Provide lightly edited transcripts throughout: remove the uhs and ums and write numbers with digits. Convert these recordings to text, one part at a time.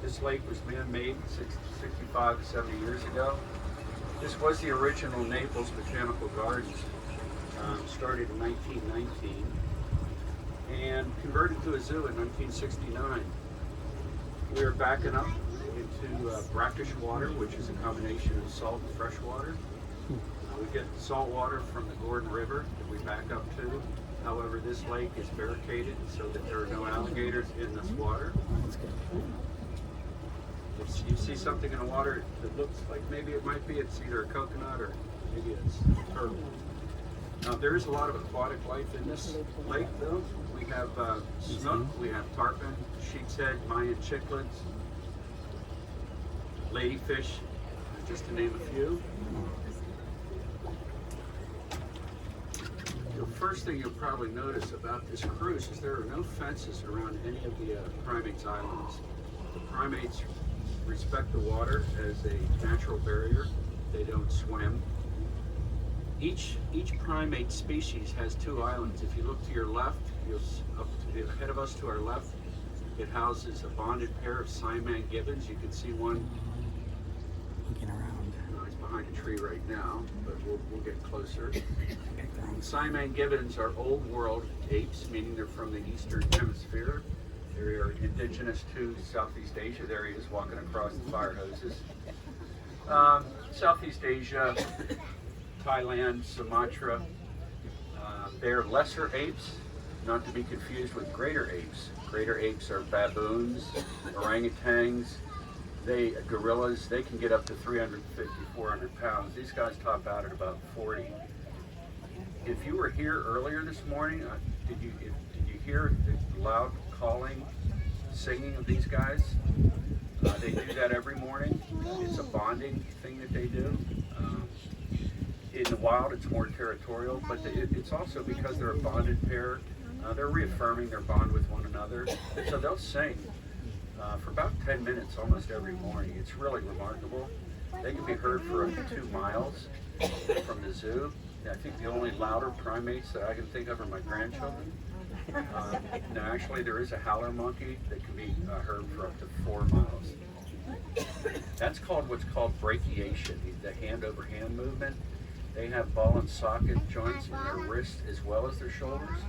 This lake was man-made 65 to 70 years ago. This was the original Naples Botanical Gardens, started in 1919 and converted to a zoo in 1969. We are backing up into brackish water, which is a combination of salt and fresh water. We get salt water from the Gordon River that we back up to. However, this lake is barricaded so that there are no alligators in this water. If you see something in the water that looks like maybe it might be, it's either a coconut or maybe it's turtle. Now, there is a lot of aquatic life in this lake, though. We have snook, we have tarpon, sheep's head, Mayan cichlids, ladyfish, just to name a few. The first thing you'll probably notice about this cruise is there are no fences around any of the primates' islands. The primates respect the water as a natural barrier. They don't swim. Each primate species has two islands. If you look to your left, up to the ahead of us to our left, it houses a bonded pair of Simon gibbons. You can see one looking around. He's behind a tree right now, but we'll get closer. Simon gibbons are old world apes, meaning they're from the eastern hemisphere. They are indigenous to Southeast Asia. There he is walking across the fire hoses. Southeast Asia, Thailand, Sumatra. They're lesser apes, not to be confused with greater apes. Greater apes are baboons, orangutans, gorillas. They can get up to 350, 400 pounds. These guys top out at about 40. If you were here earlier this morning, did you hear the loud calling, singing of these guys? They do that every morning. It's a bonding thing that they do. In the wild, it's more territorial, but it's also because they're a bonded pair. They're reaffirming their bond with one another. So they'll sing for about 10 minutes almost every morning. It's really remarkable. They can be heard for up to 2 miles from the zoo. I think the only louder primates that I can think of are my grandchildren. No, actually, there is a howler monkey that can be heard for up to 4 miles. That's called what's called brachiation, the hand-over-hand movement. They have ball and socket joints in their wrists as well as their shoulders,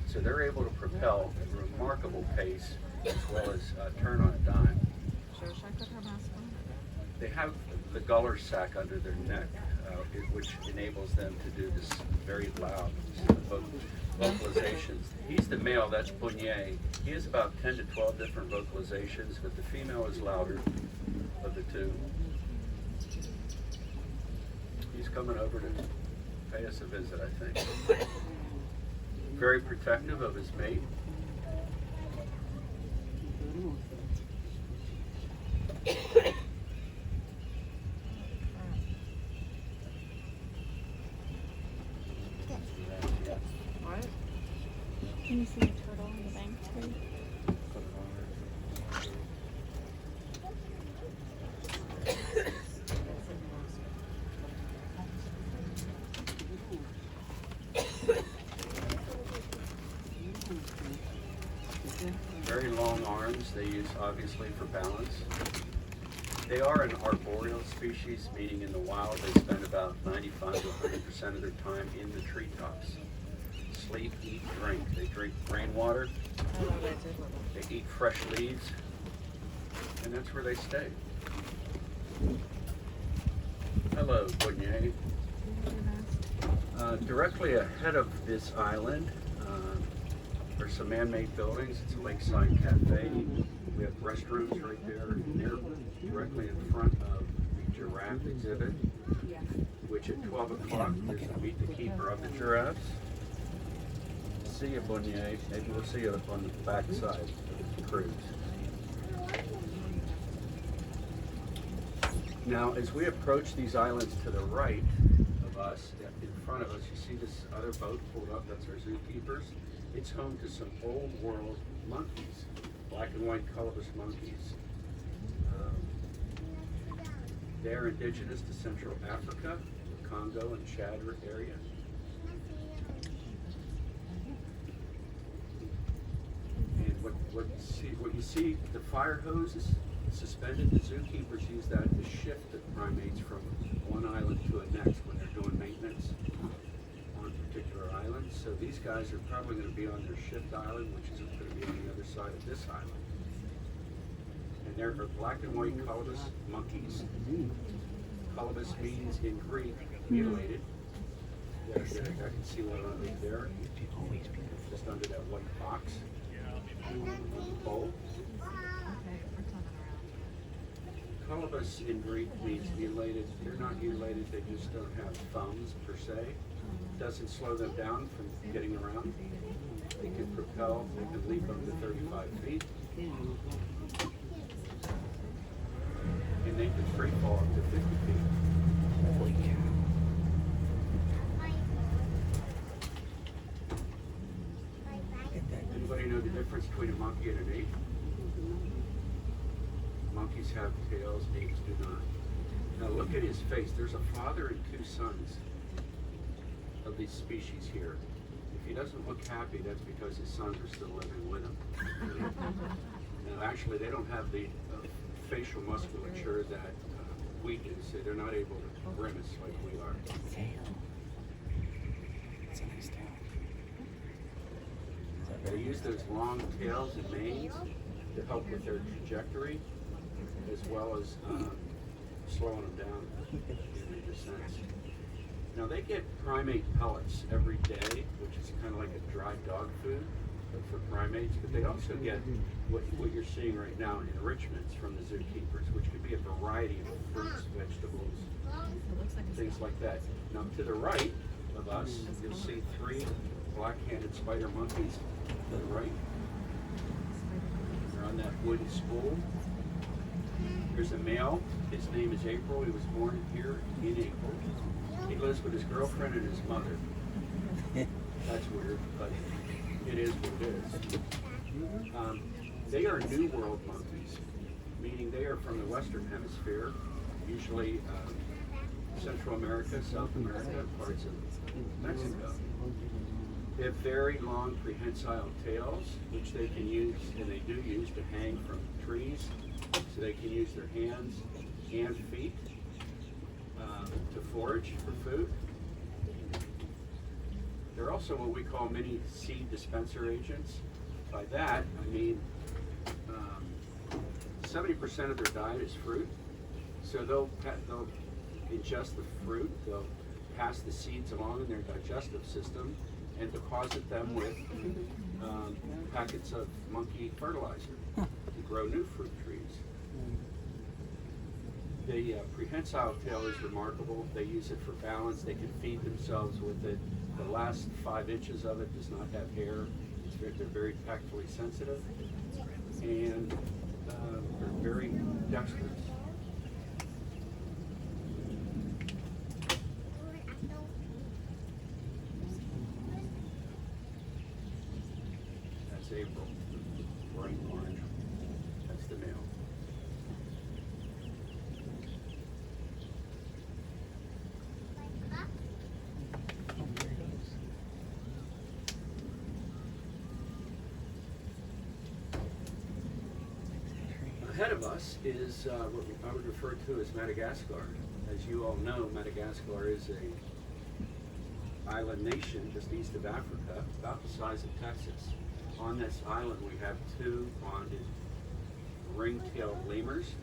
so they're able to propel at a remarkable pace as well as turn on a dime. They have the gular sac under their neck, which enables them to do this very loud vocalizations. He's the male, that's Bunye. He has about 10 to 12 different vocalizations, but the female is louder of the two. He's coming over to pay us a visit, I think. Very protective of his mate. What? Can you see the turtle on the bank too? Very long arms they use obviously for balance. They are an arboreal species, meaning in the wild they spend about 95 to 100% of their time in the treetops. Sleep, eat, drink. They drink rainwater, they eat fresh leaves, and that's where they stay. Hello, Bunye. Directly ahead of this island, there's some man-made buildings. It's a Lakeside Cafe. We have restrooms right there, and they're directly in front of the giraffe exhibit, which at 12 o'clock is to meet the keeper of the giraffes. See you, Bunye. Maybe we'll see you on the back side of the cruise. Now, as we approach these islands to the right of us, in front of us, you see this other boat pulled up. That's our zookeepers. It's home to some old world monkeys, black and white colorless monkeys. They're indigenous to Central Africa, the Congo and Chad area. And what you see, the fire hoses, suspended. The zookeepers use that to shift the primates from one island to the next when they're doing maintenance on particular islands. So these guys are probably going to be on their shift island, which is going to be on the other side of this island. And there are black and white colobus monkeys. Colobus means in Greek mutilated. I can see one right there, just under that white box on the pole. Colobus in Greek means mutilated. They're not mutilated, they just don't have thumbs per se. Doesn't slow them down from getting around. They can propel, they can leap up to 35 feet. And they can free fall up to 50 feet. Holy cow. Anybody know the difference between a monkey and an ape? Monkeys have tails, apes do not. Now look at his face. There's a father and two sons of these species here. If he doesn't look happy, that's because his sons are still living with him. Now actually they don't have the facial musculature that we do, so they're not able to grimace like we are. Tail. That's a nice tail. They use those long tails and manes to help with their trajectory, as well as slowing them down in the descents. Now they get primate pellets every day, which is kind of like a dry dog food for primates, but they also get what you're seeing right now, enrichments from the zookeepers, which could be a variety of fruits, vegetables, things like that. Now to the right of us, you'll see three black-handed spider monkeys to the right. They're on that wooden spool. Here's a male. His name is April. He was born here in April. He lives with his girlfriend and his mother. That's weird, but it is what it is. They are New World monkeys, meaning they are from the Western Hemisphere, usually Central America, South America, parts of Mexico. They have very long prehensile tails, which they can use, and they do use to hang from trees, so they can use their hands and feet to forage for food. They're also what we call mini seed dispenser agents. By that, I mean 70% of their diet is fruit, so they'll ingest the fruit, they'll pass the seeds along in their digestive system, and deposit them with packets of monkey fertilizer to grow new fruit trees. The prehensile tail is remarkable. They use it for balance. They can feed themselves with it. The last 5 inches of it does not have hair. They're very tactily sensitive, and they're very dexterous. That's April, bright orange. That's the male. Ahead of us is what I would refer to as Madagascar. As you all know, Madagascar is a island nation just east of Africa, about the size of Texas. On this island we have 2 bonded ring-tailed lemurs.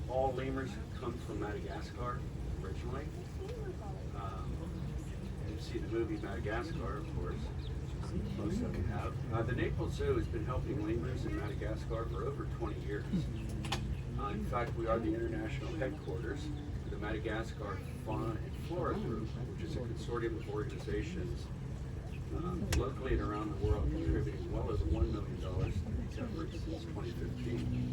All lemurs come from Madagascar originally. You see the movie Madagascar, of course. Most of them have. The Naples Zoo has been helping lemurs in Madagascar for over 20 years. In fact, we are the international headquarters for the Madagascar Fauna and Flora Group, which is a consortium of organizations locally and around the world contributing well over $1 million to these efforts since 2015.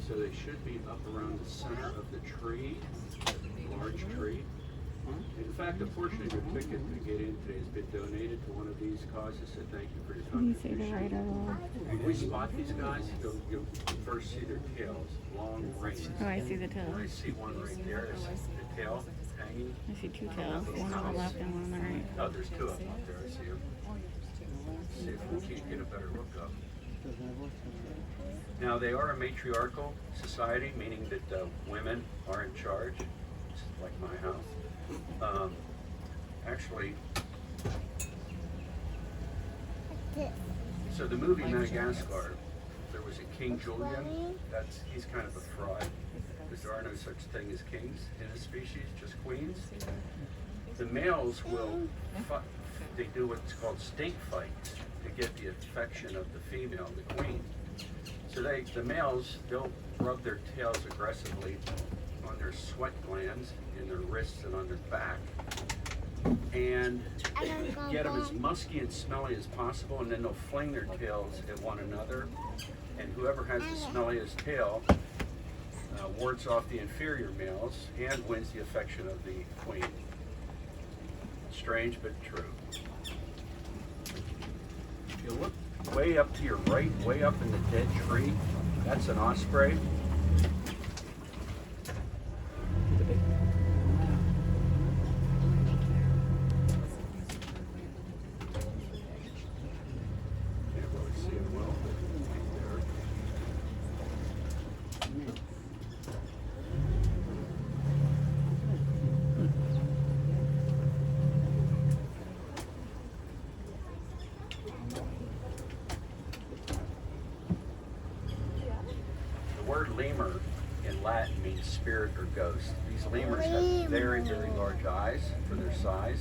So they should be up around the center of the tree, large tree. In fact, a portion of your ticket to get in today has been donated to one of these causes, so thank you for your Can you see the contribution. right of When we spot these guys, you'll first see their tails, long reins. Oh, I see the tail. I see one right there, the tail hanging. I see 2 tails, one on the left and one on the right. Oh, there's two of them up there. I see them. See if we can't get a better look up. Now, they are a matriarchal society, meaning that women are in charge, like my house. Actually, so the movie Madagascar, there was a King Julian. He's kind of a fraud, because there are no such thing as kings in a species, just queens. The males will, they do what's called stink fights to get the affection of the female, the queen. So the males, they'll rub their tails aggressively on their sweat glands in their wrists and on their back, and get them as musky and smelly as possible, and then they'll fling their tails at one another, and whoever has the smelliest tail wards off the inferior males and wins the affection of the queen. Strange but true. If you look way up to your right, way up in the dead tree, that's an osprey. Can't really see him well, but he's there. The word lemur in Latin means spirit or ghost. These lemurs have very, very large eyes for their size.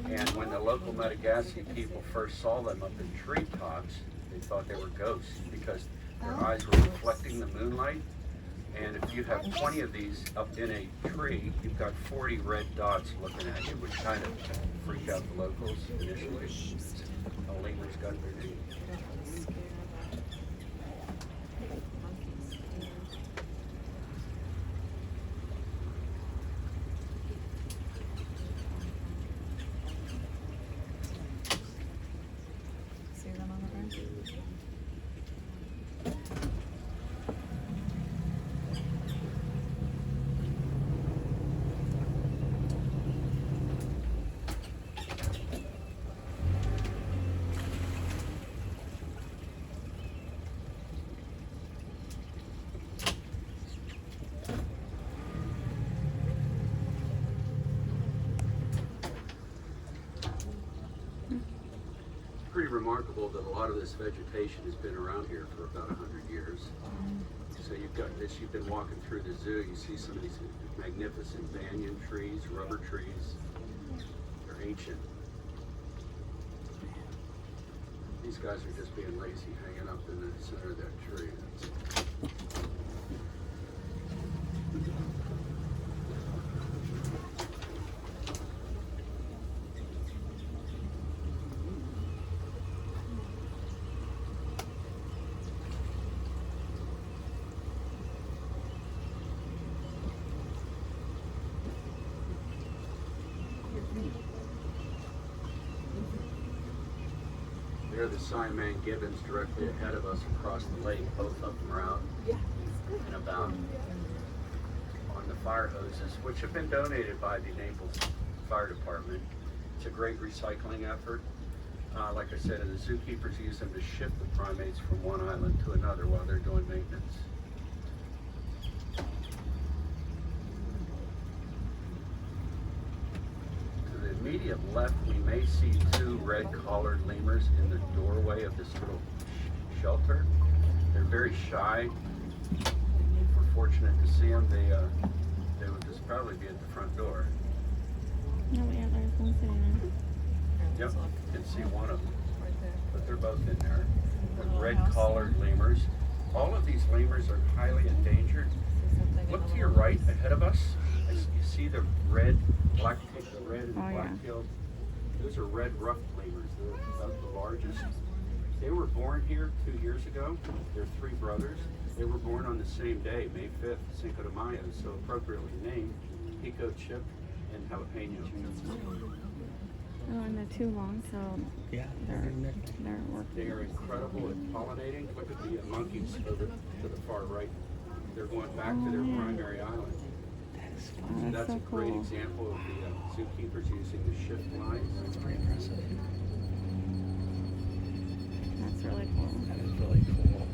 And when the local Madagascar people first saw them up in treetops, they thought they were ghosts because their eyes were reflecting the moonlight. And if you have 20 of these up in a tree, you've got 40 red dots looking at you, which kind of freaked out the locals initially. The lemurs got their name. See them on the bench? Pretty remarkable that a lot of this vegetation has been around here for about 100 years. So you've got this, you've been walking through the zoo, you see some of these magnificent banyan trees, rubber trees. They're ancient. These guys are just being lazy, hanging up in the center of that tree. There are the Simon gibbons directly ahead of us across the lake. Both of them are out and about on the fire hoses, which have been donated by the Naples Fire Department. It's a great recycling effort. Like I said, the zookeepers use them to shift the primates from one island to another while they're doing maintenance. To the immediate left, we may see two red-collared lemurs in the doorway of this little shelter. They're very shy. If we're fortunate to see them, they would just probably be at the front door. No antlers, one sitting there. Yep, you can see one of them, but they're both in there. The red-collared lemurs. All of these lemurs are highly endangered. Look to your right, ahead of us. You see the red, black, the red and black-tailed. Those are red ruffed lemurs. They're about the largest. They were born here 2 years ago. They're three brothers. They were born on the same day, May 5th, Cinco de Mayo, so appropriately named Pico, Chip, and Jalapeno. Oh, and they're too long, so Yeah, they're working. They are incredible at pollinating. Look at the monkeys over to the far right. They're going back to their primary island. that is Oh, fun. that's That's so a great cool. example of the zookeepers using the shift lines cool. That is really cool.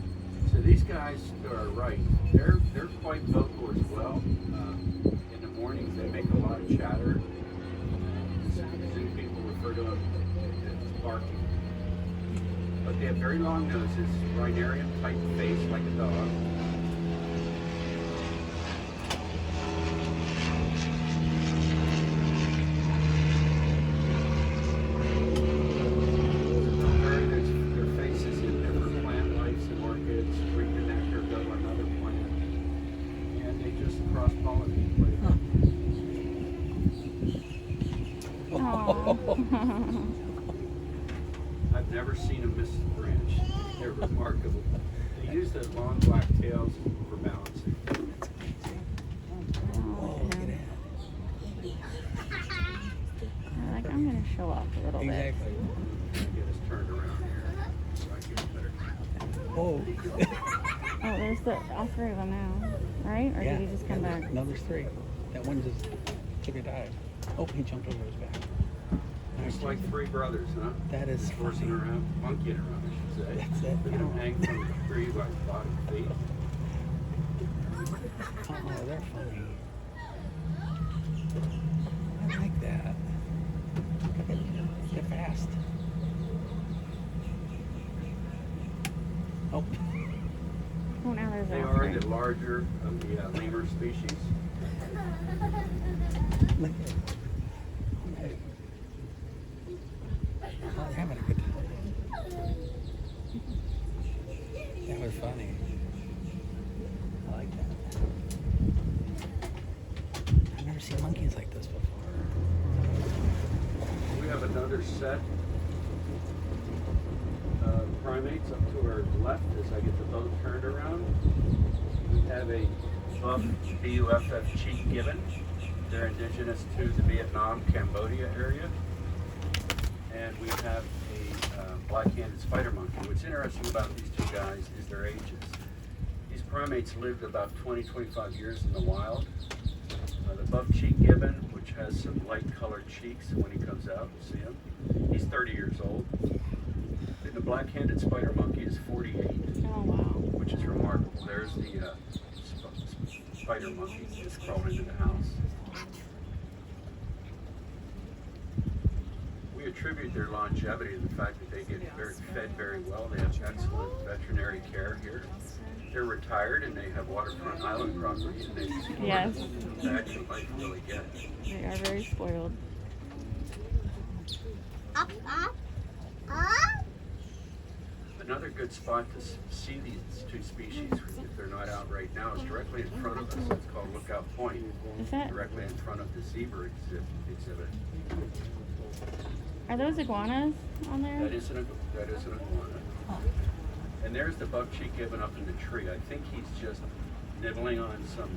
So these guys are right. They're quite vocal as well. In the mornings they make a lot of chatter. Zoo people refer to them as barking. But they have very long noses, rhinarian type face like a dog. Their faces in different plant lives and orchids, drink the nectar, go to another plant, and they just cross-pollinate. I've never seen them miss a branch. They're remarkable. They use their long black tails for balancing. Oh, look at that. Like, I'm gonna show off a little bit. Exactly. Get us turned around here so I get better. Oh. Oh, there's all three of them now, right? Or Yeah. did he just come back? No, there's three. That one just took a dive. Oh, he jumped over his back. It's like three brothers, huh? That is Horsing funny. around, monkeying around, I should say. That's it. Look at them hang from the tree by the bottom feet. Oh, they're funny. I like that. They're fast. Oh. Oh, now there's They all are three. the larger of the lemur species. Look at it. Okay. Oh, they're having a good time. That was funny. I like that. I've never seen monkeys like this before. We have another set of primates up to our left as I get the boat turned around. We have a buff BUFF cheek gibbon. They're indigenous to the Vietnam, Cambodia area. And we have a black-handed spider monkey. What's interesting about these two guys is their ages. These primates lived about 20-25 years in the wild. The buff cheek gibbon, which has some light-colored cheeks when he comes out, you see him. He's 30 years old. And the black-handed spider monkey is 48, Oh, wow. which is remarkable. There's the spider monkey just crawled into the house. We attribute their longevity to the fact that they get fed very well. They have excellent veterinary care here. They're retired and they have waterfront island property, and they Yes. that can life really get. They are very spoiled. Up, up, up. Another good spot to see these two species, if they're not out right now, is directly in front of us. It's called Lookout Point, Is that, directly in front of the zebra exhibit. are those iguanas on there? That is an iguana. And there's the buck cheek gibbon up in the tree. I think he's just nibbling on some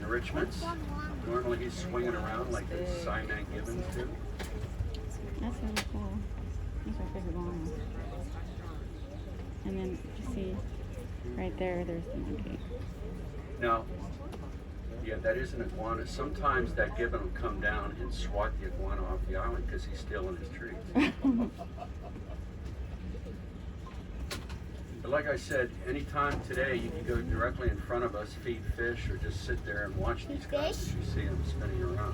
enrichments. Normally he's swinging around like the Siamang gibbons do. That's really cool. Those are big iguanas. And then you see right there, there's the monkey. Now, yeah, that is an iguana. Sometimes that gibbon will come down and swat the iguana off the island because he's still in his tree. But like I said, anytime today you can go directly in front of us, feed fish, or just sit there and watch these guys as you see them spinning around.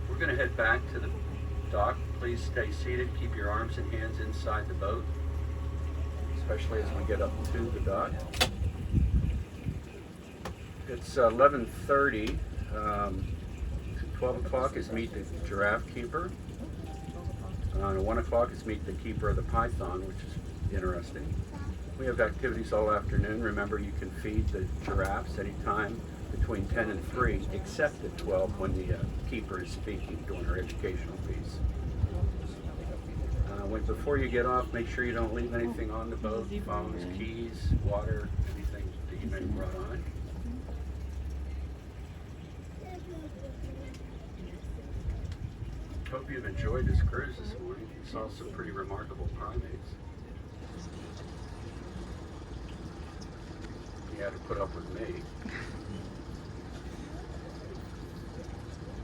We're going to head back to the dock. Please stay seated. Keep your arms and hands inside the boat, especially as we get up to the dock. It's 11:30. 12 o'clock is meet the giraffe keeper. 1 o'clock is meet the keeper of the python, which is interesting. We have activities all afternoon. Remember, you can feed the giraffes anytime between 10 and 3, except at 12 when the keeper is speaking during her educational piece. Before you get off, make sure you don't leave anything on the boat: phones, keys, water, anything that you may have brought on. Hope you've enjoyed this cruise this morning. You saw some pretty remarkable primates. You had to put up with me.